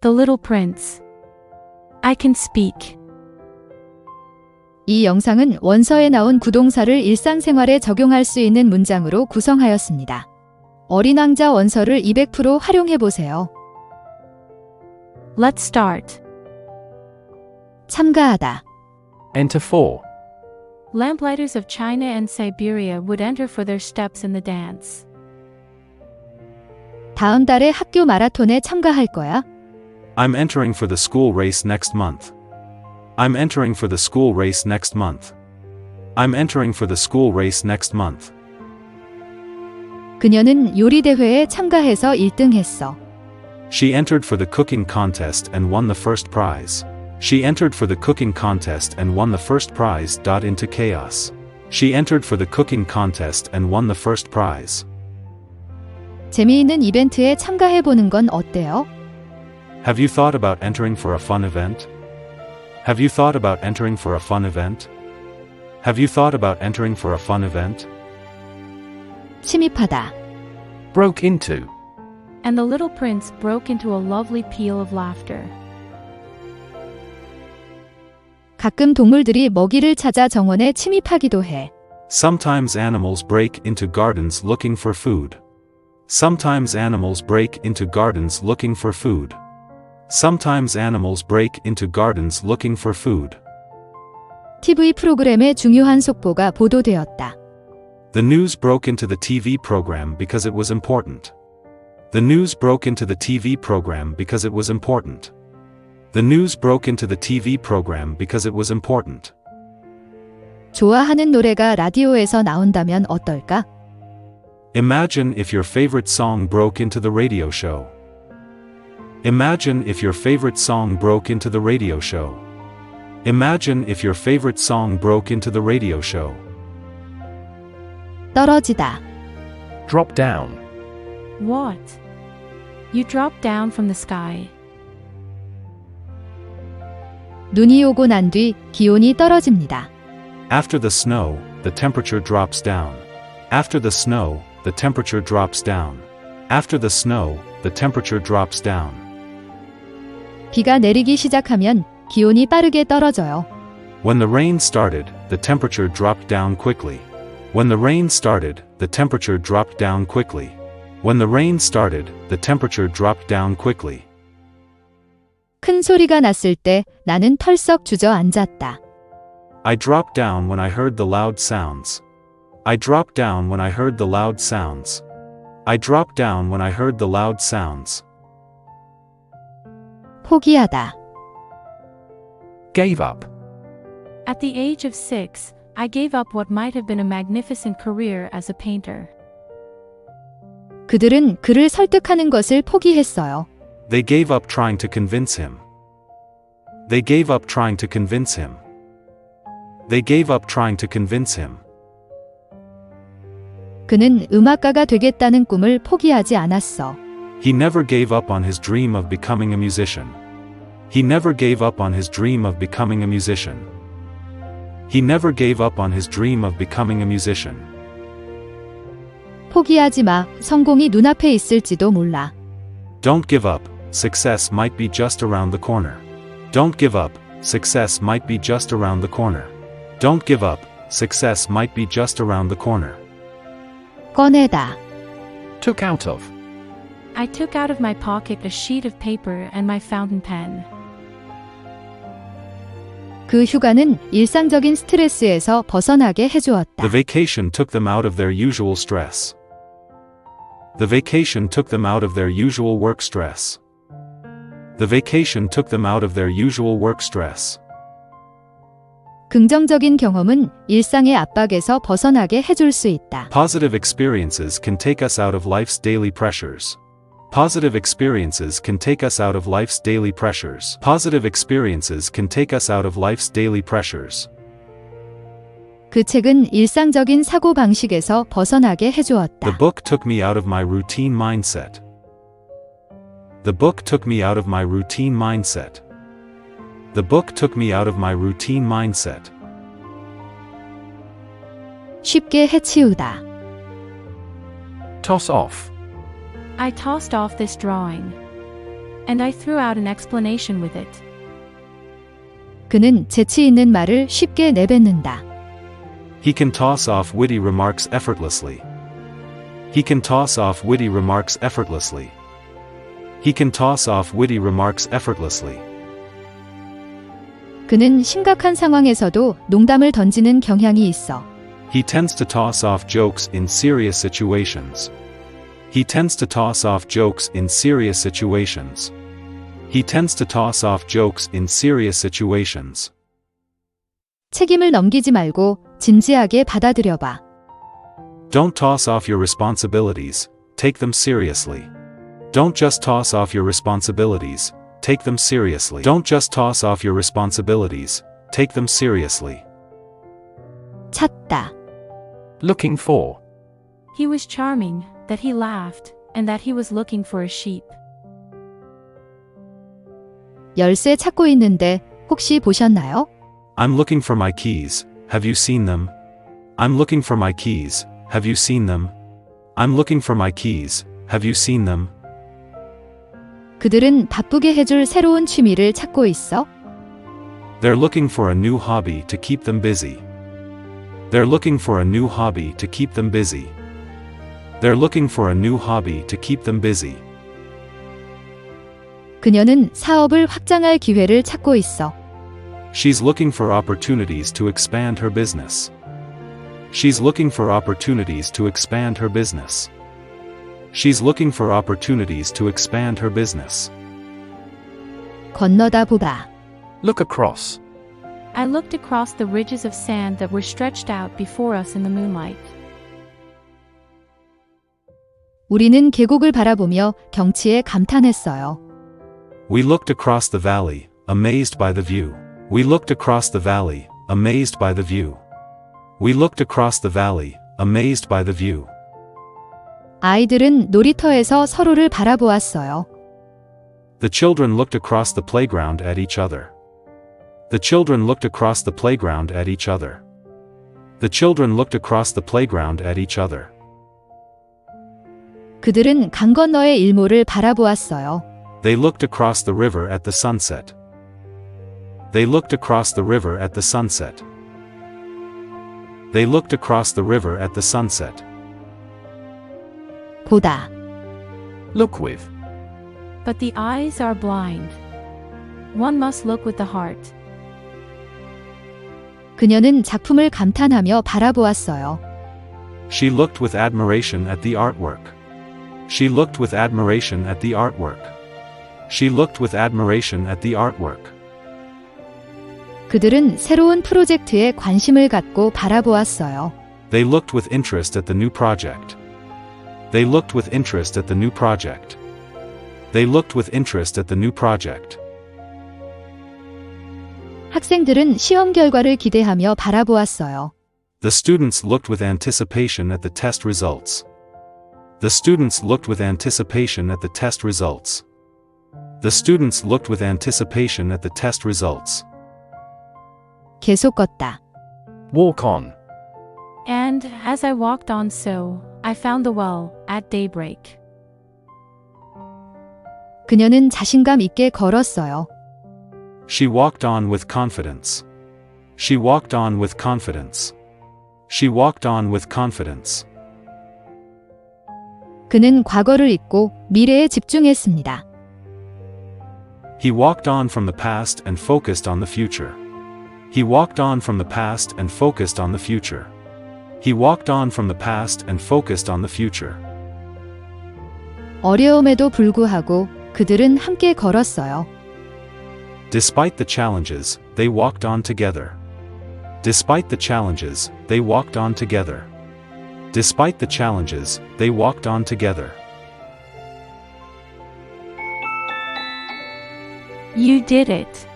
The Little Prince. I can speak. 이 영상은 원서에 나온 구동사를 일상생활에 적용할 수 있는 문장으로 구성하였습니다. 어린왕자 원서를 200% 활용해보세요. Let's start. 참가하다. Enter 4. Lamplighters of China and Siberia would enter for their steps in the dance. 다음 달에 학교 마라톤에 참가할 거야? I'm entering for the school race next month. I'm entering for the school race next month. I'm entering for the school race next month. 그녀는 요리 대회에 참가해서 1등했어. She entered for the cooking contest and won the first prize. She entered for the cooking contest and won the first prize. Into chaos. She entered for the cooking contest and won the first prize. 재미있는 이벤트에 참가해보는 건 어때요? Have you thought about entering for a fun event? Have you thought about entering for a fun event? Have you thought about entering for a fun event? 침입하다. Broke into. And the little prince broke into a lovely peal of laughter. 가끔 동물들이 먹이를 찾아 정원에 침입하기도 해. Sometimes animals break into gardens looking for food. Sometimes animals break into gardens looking for food. Sometimes animals break into gardens looking for food. TV 프로그램의 중요한 속보가 보도되었다. The news broke into the TV program because it was important. The news broke into the TV program because it was important. The news broke into the TV program because it was important. 좋아하는 노래가 라디오에서 나온다면 어떨까? Imagine if your favorite song broke into the radio show. Imagine if your favorite song broke into the radio show. Imagine if your favorite song broke into the radio show. 떨어지다. Drop down. What? You dropped down from the sky. 눈이 오고 난 뒤 기온이 떨어집니다. After the snow, the temperature drops down. After the snow, the temperature drops down. After the snow, the temperature drops down. 비가 내리기 시작하면 기온이 빠르게 떨어져요. When the rain started, the temperature dropped down quickly. When the rain started, the temperature dropped down quickly. When the rain started, the temperature dropped down quickly. 큰 소리가 났을 때 나는 털썩 주저앉았다. I dropped down when I heard the loud sounds. I dropped down when I heard the loud sounds. I dropped down when I heard the loud sounds. 포기하다. Gave up. At the age of 6, I gave up what might have been a magnificent career as a painter. 그들은 그를 설득하는 것을 포기했어요. They gave up trying to convince him. They gave up trying to convince him. They gave up trying to convince him. 그는 음악가가 되겠다는 꿈을 포기하지 않았어. He never gave up on his dream of becoming a musician. He never gave up on his dream of becoming a musician. He never gave up on his dream of becoming a musician. 포기하지 마. 성공이 눈앞에 있을지도 몰라. Don't give up. Success might be just around the corner. Don't give up. Success might be just around the corner. Don't give up. Success might be just around the corner. 꺼내다. Took out of. I took out of my pocket a sheet of paper and my fountain pen. 그 휴가는 일상적인 스트레스에서 벗어나게 해주었다. The vacation took them out of their usual stress. The vacation took them out of their usual work stress. The vacation took them out of their usual work stress. 긍정적인 경험은 일상의 압박에서 벗어나게 해줄 수 있다. Positive experiences can take us out of life's daily pressures. Positive experiences can take us out of life's daily pressures. Positive experiences can take us out of life's daily pressures. 그 책은 일상적인 사고 방식에서 벗어나게 해주었다. The book took me out of my routine mindset. The book took me out of my routine mindset. The book took me out of my routine mindset. 쉽게 해치우다. Toss off. I tossed off this drawing. and I threw out an explanation with it. 그는 재치 있는 말을 쉽게 내뱉는다. He can toss off witty remarks effortlessly. He can toss off witty remarks effortlessly. He can toss off witty remarks effortlessly. 그는 심각한 상황에서도 농담을 던지는 경향이 있어. He tends to toss off jokes in serious situations. He tends to toss off jokes in serious situations. He tends to toss off jokes in serious situations. 책임을 넘기지 말고 진지하게 받아들여봐. Don't toss off your responsibilities, take them seriously. Don't just toss off your responsibilities, take them seriously. Don't just toss off your responsibilities, take them seriously. 찾다. Looking for. He was charming, that he laughed, and that he was looking for a sheep. 열쇠 찾고 있는데 혹시 보셨나요? I'm looking for my keys, have you seen them? I'm looking for my keys, have you seen them? I'm looking for my keys, have you seen them? 그들은 바쁘게 해줄 새로운 취미를 찾고 있어. They're looking for a new hobby to keep them busy. They're looking for a new hobby to keep them busy. They're looking for a new hobby to keep them busy. 그녀는 사업을 확장할 기회를 찾고 있어. She's looking for opportunities to expand her business. She's looking for opportunities to expand her business. She's looking for opportunities to expand her business. 건너다 보다. Look across. I looked across the ridges of sand that were stretched out before us in the moonlight. 우리는 계곡을 바라보며 경치에 감탄했어요. We looked across the valley, amazed by the view. We looked across the valley, amazed by the view. We looked across the valley, amazed by the view. 아이들은 놀이터에서 서로를 바라보았어요. The children looked across the playground at each other. The children looked across the playground at each other. The children looked across the playground at each other. 그들은 강 건너의 일몰을 바라보았어요. They looked across the river at the sunset. They looked across the river at the sunset. They looked across the river at the sunset. 보다. Look with. But the eyes are blind. One must look with the heart. 그녀는 작품을 감탄하며 바라보았어요. She looked with admiration at the artwork. She looked with admiration at the artwork. She looked with admiration at the artwork. 그들은 새로운 프로젝트에 관심을 갖고 바라보았어요. They looked with interest at the new project. They looked with interest at the new project. They looked with interest at the new project. 학생들은 시험 결과를 기대하며 바라보았어요. The students looked with anticipation at the test results. The students looked with anticipation at the test results. The students looked with anticipation at the test results. 계속 걷다. Walk on. And, as I walked on so, I found the well, at daybreak. 그녀는 자신감 있게 걸었어요. She walked on with confidence. She walked on with confidence. She walked on with confidence. 그는 과거를 잊고 미래에 집중했습니다. He walked on from the past and focused on the future. He walked on from the past and focused on the future. He walked on from the past and focused on the future. 어려움에도 불구하고 그들은 함께 걸었어요. Despite the challenges, they walked on together. Despite the challenges, they walked on together. Despite the challenges, they walked on together. You did it.